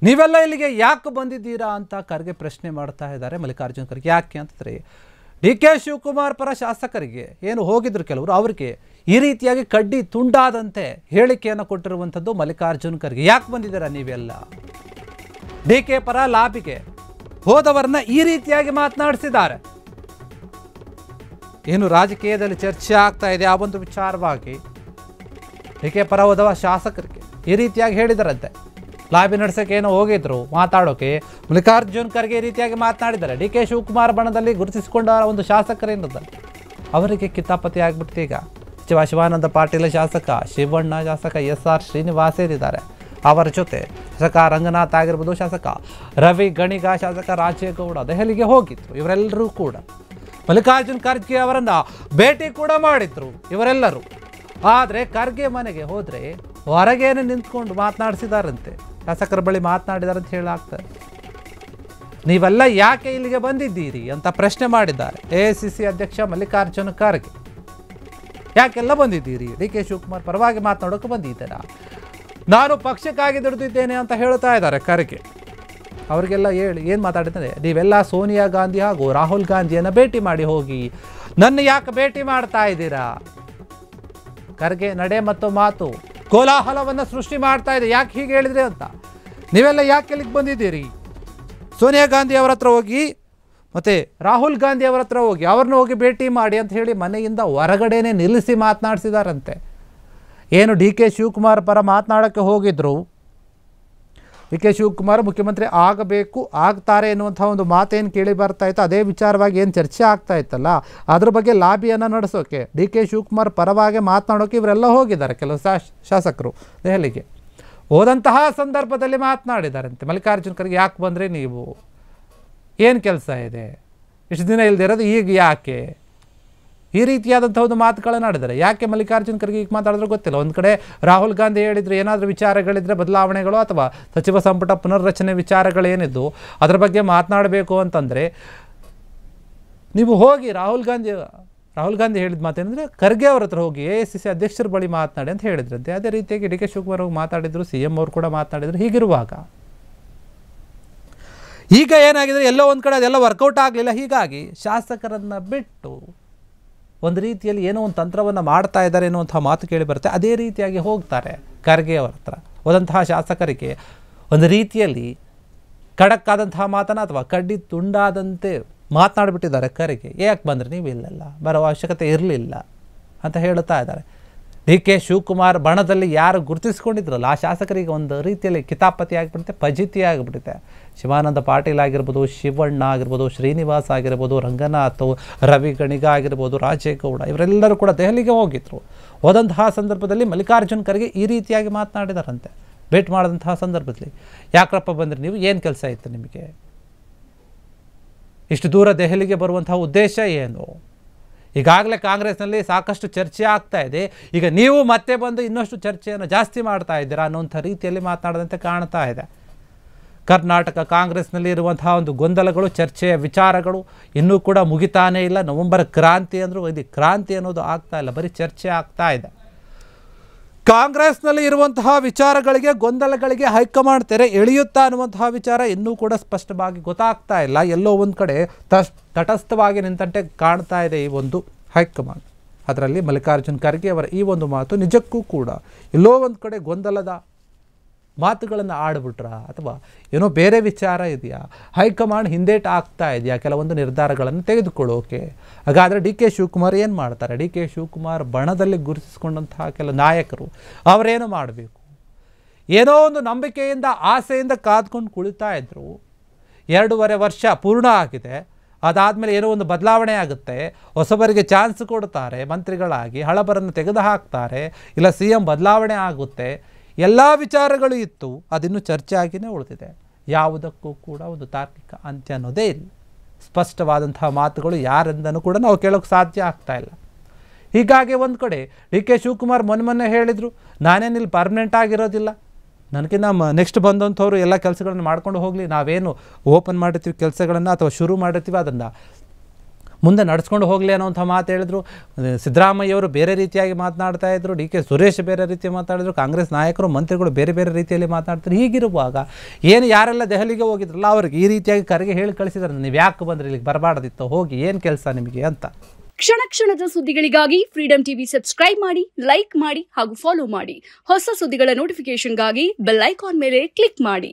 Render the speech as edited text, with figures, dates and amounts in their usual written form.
ನೀವೆಲ್ಲ ಇಲ್ಲಿಗೆ ಯಾಕೆ ಬಂದಿದ್ದೀರಾ ಅಂತ ಖರ್ಗೆ ಪ್ರಶ್ನೆ ಮಾಡ್ತಾ ಇದ್ದಾರೆ ಮಲ್ಲಿಕಾರ್ಜುನ್ ಖರ್ಗೆ. ಯಾಕೆ ಅಂತಂದರೆ ಡಿ ಕೆ ಶಿವಕುಮಾರ್ ಪರ ಶಾಸಕರಿಗೆ ಏನು ಹೋಗಿದ್ರು ಕೆಲವರು, ಅವರಿಗೆ ಈ ರೀತಿಯಾಗಿ ಕಡ್ಡಿ ತುಂಡಾದಂತೆ ಹೇಳಿಕೆಯನ್ನು ಕೊಟ್ಟಿರುವಂಥದ್ದು ಮಲ್ಲಿಕಾರ್ಜುನ್ ಖರ್ಗೆ. ಯಾಕೆ ಬಂದಿದ್ದೀರಾ ನೀವೆಲ್ಲ? ಡಿ ಕೆ ಪರ ಲಾಬಿಗೆ ಹೋದವರನ್ನ ಈ ರೀತಿಯಾಗಿ ಮಾತನಾಡಿಸಿದ್ದಾರೆ. ಏನು ರಾಜಕೀಯದಲ್ಲಿ ಚರ್ಚೆ ಆಗ್ತಾ ಇದೆ ಆ ಒಂದು ವಿಚಾರವಾಗಿ ಡಿ ಕೆ ಪರ ಹೋದವ ಶಾಸಕರಿಗೆ ಈ ರೀತಿಯಾಗಿ ಹೇಳಿದಾರಂತೆ. ಲಾಬಿ ನಡೆಸೋಕೆ ಏನೋ ಹೋಗಿದ್ರು ಮಾತಾಡೋಕೆ, ಮಲ್ಲಿಕಾರ್ಜುನ್ ಖರ್ಗೆ ಈ ರೀತಿಯಾಗಿ ಮಾತನಾಡಿದ್ದಾರೆ. ಡಿ ಕೆ ಶಿವಕುಮಾರ್ ಬಣದಲ್ಲಿ ಗುರುತಿಸಿಕೊಂಡ ಒಂದು ಶಾಸಕರೇನಿದ್ದಾರೆ ಅವರಿಗೆ ಕಿತಾಪತಿ ಆಗ್ಬಿಡ್ತು. ಈಗ ಸಚಿವ ಶಿವಾನಂದ ಪಾಟೀಲ್ ಶಾಸಕ, ಶಿವಣ್ಣ ಶಾಸಕ, SR ಶ್ರೀನಿವಾಸ್ ಇದ್ದಾರೆ. ಅವರ ಜೊತೆ ಶಾಸಕ ರಂಗನಾಥ್ ಆಗಿರ್ಬೋದು, ಶಾಸಕ ರವಿ ಗಣಿಗ, ಶಾಸಕ ರಾಜೇಗೌಡ ದೆಹಲಿಗೆ ಹೋಗಿದ್ರು. ಇವರೆಲ್ಲರೂ ಕೂಡ ಮಲ್ಲಿಕಾರ್ಜುನ್ ಖರ್ಗೆ ಅವರನ್ನು ಭೇಟಿ ಕೂಡ ಮಾಡಿದ್ರು ಇವರೆಲ್ಲರೂ. ಆದರೆ ಖರ್ಗೆ ಮನೆಗೆ ಹೋದರೆ ಹೊರಗೇನೆ ನಿಂತ್ಕೊಂಡು ಮಾತನಾಡಿಸಿದಾರಂತೆ, ಶಾಸಕರ ಬಳಿ ಮಾತನಾಡಿದಾರಂತ ಹೇಳಾಗ್ತಾರೆ. ನೀವೆಲ್ಲ ಯಾಕೆ ಇಲ್ಲಿಗೆ ಬಂದಿದ್ದೀರಿ ಅಂತ ಪ್ರಶ್ನೆ ಮಾಡಿದ್ದಾರೆ AICC ಅಧ್ಯಕ್ಷ ಮಲ್ಲಿಕಾರ್ಜುನ್ ಖರ್ಗೆ. ಯಾಕೆಲ್ಲ ಬಂದಿದ್ದೀರಿ? ಡಿ ಕೆ ಶಿವಕುಮಾರ್ ಪರವಾಗಿ ಮಾತನಾಡೋಕೆ ಬಂದಿದ್ದೀರಾ? ನಾನು ಪಕ್ಷಕ್ಕಾಗಿ ದುಡಿದಿದ್ದೇನೆ ಅಂತ ಹೇಳ್ತಾ ಇದ್ದಾರೆ ಖರ್ಗೆ. ಅವರಿಗೆಲ್ಲ ಹೇಳಿ ಏನು ಮಾತಾಡಿದ್ದಾರೆ, ನೀವೆಲ್ಲ ಸೋನಿಯಾ ಗಾಂಧಿ ಹಾಗೂ ರಾಹುಲ್ ಗಾಂಧಿಯನ್ನು ಭೇಟಿ ಮಾಡಿ ಹೋಗಿ, ನನ್ನ ಯಾಕೆ ಭೇಟಿ ಮಾಡ್ತಾ ಇದ್ದೀರಾ? ಖರ್ಗೆ ನಡೆ ಮತ್ತು ಮಾತು ಕೋಲಾಹಲವನ್ನು ಸೃಷ್ಟಿ ಮಾಡ್ತಾ ಇದೆ. ಯಾಕೆ ಹೀಗೆ ಹೇಳಿದ್ರಿ ಅಂತ, ನೀವೆಲ್ಲ ಯಾಕೆ ಇಲ್ಲಿಗೆ ಬಂದಿದ್ದೀರಿ? ಸೋನಿಯಾ ಗಾಂಧಿ ಅವರ ಹತ್ರ ಹೋಗಿ ಮತ್ತು ರಾಹುಲ್ ಗಾಂಧಿ ಅವರ ಹತ್ರ ಹೋಗಿ ಅವ್ರನ್ನ ಹೋಗಿ ಭೇಟಿ ಮಾಡಿ ಅಂತ ಹೇಳಿ ಮನೆಯಿಂದ ಹೊರಗಡೆನೆ ನಿಲ್ಲಿಸಿ ಮಾತನಾಡಿಸಿದಾರಂತೆ. ಏನು ಡಿ ಕೆ ಶಿವಕುಮಾರ್ ಪರ ಮಾತನಾಡೋಕ್ಕೆ ಹೋಗಿದ್ರು, ಡಿ ಕೆ ಶಿವಕುಮಾರ್ ಮುಖ್ಯಮಂತ್ರಿ ಆಗಬೇಕು, ಆಗ್ತಾರೆ ಎನ್ನುವಂಥ ಒಂದು ಮಾತೇನು ಕೇಳಿ ಬರ್ತಾ ಇತ್ತು. ಅದೇ ವಿಚಾರವಾಗಿ ಏನು ಚರ್ಚೆ ಆಗ್ತಾ ಇತ್ತಲ್ಲ, ಅದ್ರ ಬಗ್ಗೆ ಲಾಬಿಯನ್ನು ನಡೆಸೋಕೆ ಡಿ ಕೆ ಶಿವಕುಮಾರ್ ಪರವಾಗಿ ಮಾತನಾಡೋಕೆ ಇವರೆಲ್ಲ ಹೋಗಿದ್ದಾರೆ ಕೆಲವು ಶಾಸಕರು ದೆಹಲಿಗೆ. ಹೋದಂತಹ ಸಂದರ್ಭದಲ್ಲಿ ಮಾತನಾಡಿದಾರಂತೆ ಮಲ್ಲಿಕಾರ್ಜುನ್ ಖರ್ಗೆ. ಯಾಕೆ ಬಂದರೆ ನೀವು? ಏನು ಕೆಲಸ ಇದೆ? ಇಷ್ಟು ದಿನ ಇಲ್ಲದಿರೋದು ಈಗ ಯಾಕೆ? ಈ ರೀತಿಯಾದಂಥ ಒಂದು ಮಾತುಗಳನ್ನು ಆಡಿದ್ದಾರೆ. ಯಾಕೆ ಮಲ್ಲಿಕಾರ್ಜುನ್ ಖರ್ಗೆ ಈಗ ಮಾತಾಡಿದ್ರು ಗೊತ್ತಿಲ್ಲ. ಒಂದು ಕಡೆ ರಾಹುಲ್ ಗಾಂಧಿ ಹೇಳಿದ್ರು ಏನಾದರೂ ವಿಚಾರಗಳಿದ್ದರೆ, ಬದಲಾವಣೆಗಳು ಅಥವಾ ಸಚಿವ ಸಂಪುಟ ಪುನರ್ರಚನೆ ವಿಚಾರಗಳೇನಿದ್ದು ಅದರ ಬಗ್ಗೆ ಮಾತನಾಡಬೇಕು ಅಂತಂದರೆ ನೀವು ಹೋಗಿ ರಾಹುಲ್ ಗಾಂಧಿ ಹೇಳಿದ ಮಾತೇನೆಂದರೆ ಖರ್ಗೆ ಅವ್ರ ಹತ್ರ ಹೋಗಿ AICC ಅಧ್ಯಕ್ಷರ ಬಳಿ ಮಾತನಾಡಿ ಅಂತ ಹೇಳಿದ್ರಂತೆ. ಅದೇ ರೀತಿಯಾಗಿ ಡಿ ಕೆ ಶಿವಕುಮಾರ್ ಹೋಗಿ ಮಾತಾಡಿದ್ರು, CM ಅವರು ಕೂಡ ಮಾತನಾಡಿದ್ರು. ಹೀಗಿರುವಾಗ ಈಗ ಏನಾಗಿದ್ರೆ ಎಲ್ಲೋ ಒಂದು ಕಡೆ ಅದೆಲ್ಲ ವರ್ಕೌಟ್ ಆಗಲಿಲ್ಲ. ಹೀಗಾಗಿ ಶಾಸಕರನ್ನು ಬಿಟ್ಟು ಒಂದು ರೀತಿಯಲ್ಲಿ ಏನೋ ಒಂದು ತಂತ್ರವನ್ನು ಮಾಡ್ತಾ ಇದ್ದಾರೆ ಎನ್ನುವಂಥ ಮಾತು ಕೇಳಿ ಬರುತ್ತೆ. ಅದೇ ರೀತಿಯಾಗಿ ಹೋಗ್ತಾರೆ ಖರ್ಗೆ ಅವರ ಹತ್ರ. ಹೋದಂತಹ ಶಾಸಕರಿಗೆ ಒಂದು ರೀತಿಯಲ್ಲಿ ಖಡಕ್ ಆದಂತಹ ಮಾತನ್ನು ಅಥವಾ ಕಡ್ಡಿ ತುಂಡಾದಂತೆ ಮಾತನಾಡಿಬಿಟ್ಟಿದ್ದಾರೆ ಖರ್ಗೆ. ಯಾಕೆ ಬಂದರೆ ನೀವು ಇಲ್ಲೆಲ್ಲ ಬರೋ ಅವಶ್ಯಕತೆ ಇರಲಿಲ್ಲ ಅಂತ ಹೇಳ್ತಾ ಇದ್ದಾರೆ. ಡಿ ಕೆ ಶಿವಕುಮಾರ್ ಬಣದಲ್ಲಿ ಯಾರು ಗುರುತಿಸ್ಕೊಂಡಿದ್ರಲ್ಲ ಆ ಶಾಸಕರಿಗೆ ಒಂದು ರೀತಿಯಲ್ಲಿ ಕಿತಾಪತಿ ಆಗಿಬಿಡುತ್ತೆ, ಫಜೀತಿ ಆಗಿಬಿಡುತ್ತೆ. ಶಿವಾನಂದ ಪಾಟೀಲ್ ಆಗಿರ್ಬೋದು, ಶಿವಣ್ಣ ಆಗಿರ್ಬೋದು, ಶ್ರೀನಿವಾಸ್ ಆಗಿರ್ಬೋದು, ರಂಗನಾಥ್, ರವಿ ಗಣಿಗ ಆಗಿರ್ಬೋದು, ರಾಜೇಗೌಡ ಇವರೆಲ್ಲರೂ ಕೂಡ ದೆಹಲಿಗೆ ಹೋಗಿದ್ರು. ಹೋದಂತಹ ಸಂದರ್ಭದಲ್ಲಿ ಮಲ್ಲಿಕಾರ್ಜುನ್ ಖರ್ಗೆ ಈ ರೀತಿಯಾಗಿ ಮಾತನಾಡಿದಾರಂತೆ ಭೇಟಿ ಮಾಡಿದಂತಹ ಸಂದರ್ಭದಲ್ಲಿ. ಯಾಕ್ರಪ್ಪ ಬಂದರೆ ನೀವು? ಏನು ಕೆಲಸ ಇತ್ತು ನಿಮಗೆ? ಇಷ್ಟು ದೂರ ದೆಹಲಿಗೆ ಬರುವಂತಹ ಉದ್ದೇಶ ಏನು? ಈಗಾಗಲೇ ಕಾಂಗ್ರೆಸ್ನಲ್ಲಿ ಸಾಕಷ್ಟು ಚರ್ಚೆ ಆಗ್ತಾ ಇದೆ, ಈಗ ನೀವು ಮತ್ತೆ ಬಂದು ಇನ್ನಷ್ಟು ಚರ್ಚೆಯನ್ನು ಜಾಸ್ತಿ ಮಾಡ್ತಾ ಇದ್ದೀರಾ ಅನ್ನೋಂಥ ರೀತಿಯಲ್ಲಿ ಮಾತನಾಡದಂತೆ ಕಾಣ್ತಾ ಇದೆ. ಕರ್ನಾಟಕ ಕಾಂಗ್ರೆಸ್ನಲ್ಲಿ ಇರುವಂತಹ ಒಂದು ಗೊಂದಲಗಳು, ಚರ್ಚೆಯ ವಿಚಾರಗಳು ಇನ್ನೂ ಕೂಡ ಮುಗಿತಾನೇ ಇಲ್ಲ. ನವೆಂಬರ್ ಕ್ರಾಂತಿ ಅಂದರೂ ಇದು ಕ್ರಾಂತಿ ಅನ್ನೋದು ಆಗ್ತಾ ಇಲ್ಲ, ಬರೀ ಚರ್ಚೆ ಆಗ್ತಾ ಇದೆ. ಕಾಂಗ್ರೆಸ್ನಲ್ಲಿ ಇರುವಂತಹ ವಿಚಾರಗಳಿಗೆ, ಗೊಂದಲಗಳಿಗೆ ಹೈಕಮಾಂಡ್ ತೆರೆ ಎಳೆಯುತ್ತಾ ಅನ್ನುವಂತಹ ವಿಚಾರ ಇನ್ನೂ ಕೂಡ ಸ್ಪಷ್ಟವಾಗಿ ಗೊತ್ತಾಗ್ತಾ ಇಲ್ಲ. ಎಲ್ಲೋ ಒಂದು ಕಡೆ ತಟಸ್ಥವಾಗಿ ನಿಂತಂತೆ ಕಾಣ್ತಾ ಇದೆ ಈ ಒಂದು ಹೈಕಮಾಂಡ್. ಅದರಲ್ಲಿ ಮಲ್ಲಿಕಾರ್ಜುನ್ ಖರ್ಗೆ ಅವರ ಈ ಒಂದು ಮಾತು ನಿಜಕ್ಕೂ ಕೂಡ ಎಲ್ಲೋ ಒಂದು ಕಡೆ ಗೊಂದಲದ ಮಾತುಗಳನ್ನು ಆಡ್ಬಿಟ್ರ ಅಥವಾ ಏನೋ ಬೇರೆ ವಿಚಾರ ಇದೆಯಾ? ಹೈಕಮಾಂಡ್ ಹಿಂದೇಟು ಆಗ್ತಾ ಇದೆಯಾ ಕೆಲವೊಂದು ನಿರ್ಧಾರಗಳನ್ನು ತೆಗೆದುಕೊಳ್ಳೋಕೆ? ಹಾಗಾದರೆ ಡಿ ಕೆ ಶಿವಕುಮಾರ್ ಏನು ಮಾಡ್ತಾರೆ? ಡಿ ಕೆ ಶಿವಕುಮಾರ್ ಬಣದಲ್ಲಿ ಗುರುತಿಸಿಕೊಂಡಂತಹ ಕೆಲ ನಾಯಕರು ಅವರೇನು ಮಾಡಬೇಕು? ಏನೋ ಒಂದು ನಂಬಿಕೆಯಿಂದ, ಆಸೆಯಿಂದ ಕಾದ್ಕೊಂಡು ಕುಳಿತಾ ಇದ್ದರು. 2.5 ವರ್ಷ ಪೂರ್ಣ ಆಗಿದೆ. ಅದಾದಮೇಲೆ ಏನೋ ಒಂದು ಬದಲಾವಣೆ ಆಗುತ್ತೆ, ಹೊಸಬರಿಗೆ ಚಾನ್ಸ್ ಕೊಡ್ತಾರೆ, ಮಂತ್ರಿಗಳಾಗಿ ಹಳಬರನ್ನು ತೆಗೆದು ಹಾಕ್ತಾರೆ, ಇಲ್ಲ CM ಬದಲಾವಣೆ ಆಗುತ್ತೆ. ಎಲ್ಲ ವಿಚಾರಗಳು ಇತ್ತು, ಅದಿನ್ನೂ ಚರ್ಚೆ ಆಗಿಯೇ ಉಳಿದಿದೆ. ಯಾವುದಕ್ಕೂ ಕೂಡ ಒಂದು ತಾರ್ಕಿಕ ಅಂತ್ಯ ಅನ್ನೋದೇ ಇಲ್ಲ. ಸ್ಪಷ್ಟವಾದಂತಹ ಮಾತುಗಳು ಯಾರಿಂದನೂ ಕೂಡ ನಾವು ಕೇಳೋಕ್ಕೆ ಸಾಧ್ಯ ಆಗ್ತಾ ಇಲ್ಲ. ಹೀಗಾಗಿ ಒಂದು ಕಡೆ ಡಿ ಕೆ ಶಿವಕುಮಾರ್ ಮೊನ್ನೆ ಹೇಳಿದರು, ನಾನೇನಿಲ್ಲಿ ಪರ್ಮನೆಂಟ್ ಆಗಿರೋದಿಲ್ಲ, ನನಗಿನ್ನ ನೆಕ್ಸ್ಟ್ ಬಂದಂಥವ್ರು ಎಲ್ಲ ಕೆಲಸಗಳನ್ನು ಮಾಡ್ಕೊಂಡು ಹೋಗಲಿ, ನಾವೇನು ಓಪನ್ ಮಾಡಿರ್ತೀವಿ ಕೆಲಸಗಳನ್ನು ಅಥವಾ ಶುರು ಮಾಡಿರ್ತೀವಿ ಅದನ್ನು ಮುಂದೆ ನಡೆಸ್ಕೊಂಡು ಹೋಗಲಿ ಅನ್ನೋಂಥ ಮಾತು ಹೇಳಿದ್ರು. ಸಿದ್ದರಾಮಯ್ಯವರು ಬೇರೆ ರೀತಿಯಾಗಿ ಮಾತನಾಡ್ತಾ ಇದ್ರು, ಡಿ ಕೆ ಸುರೇಶ್ ಬೇರೆ ರೀತಿ ಮಾತಾಡಿದ್ರು, ಕಾಂಗ್ರೆಸ್ ನಾಯಕರು ಮಂತ್ರಿಗಳು ಬೇರೆ ಬೇರೆ ರೀತಿಯಲ್ಲಿ ಮಾತನಾಡ್ತಾರೆ. ಹೀಗಿರುವಾಗ ಏನು ಯಾರೆಲ್ಲ ದೆಹಲಿಗೆ ಹೋಗಿದ್ರಲ್ಲ ಅವ್ರಿಗೆ ಈ ರೀತಿಯಾಗಿ ಕರೆಗೆ ಹೇಳಿ ಕಳಿಸಿದ್ರೆ, ನೀವು ಯಾಕೆ ಬಂದರೆ ಇಲ್ಲಿಗೆ ಬರಬಾರ್ದಿತ್ತು, ಹೋಗಿ ಏನು ಕೆಲಸ ನಿಮಗೆ ಅಂತ. ಕ್ಷಣ ಕ್ಷಣದ ಸುದ್ದಿಗಳಿಗಾಗಿ ಫ್ರೀಡಂ ಟಿವಿ ಸಬ್ಸ್ಕ್ರೈಬ್ ಮಾಡಿ, ಲೈಕ್ ಮಾಡಿ ಹಾಗೂ ಫಾಲೋ ಮಾಡಿ. ಹೊಸ ಸುದ್ದಿಗಳ ನೋಟಿಫಿಕೇಶನ್ಗಾಗಿ ಬೆಲ್ ಐಕಾನ್ ಮೇಲೆ ಕ್ಲಿಕ್ ಮಾಡಿ.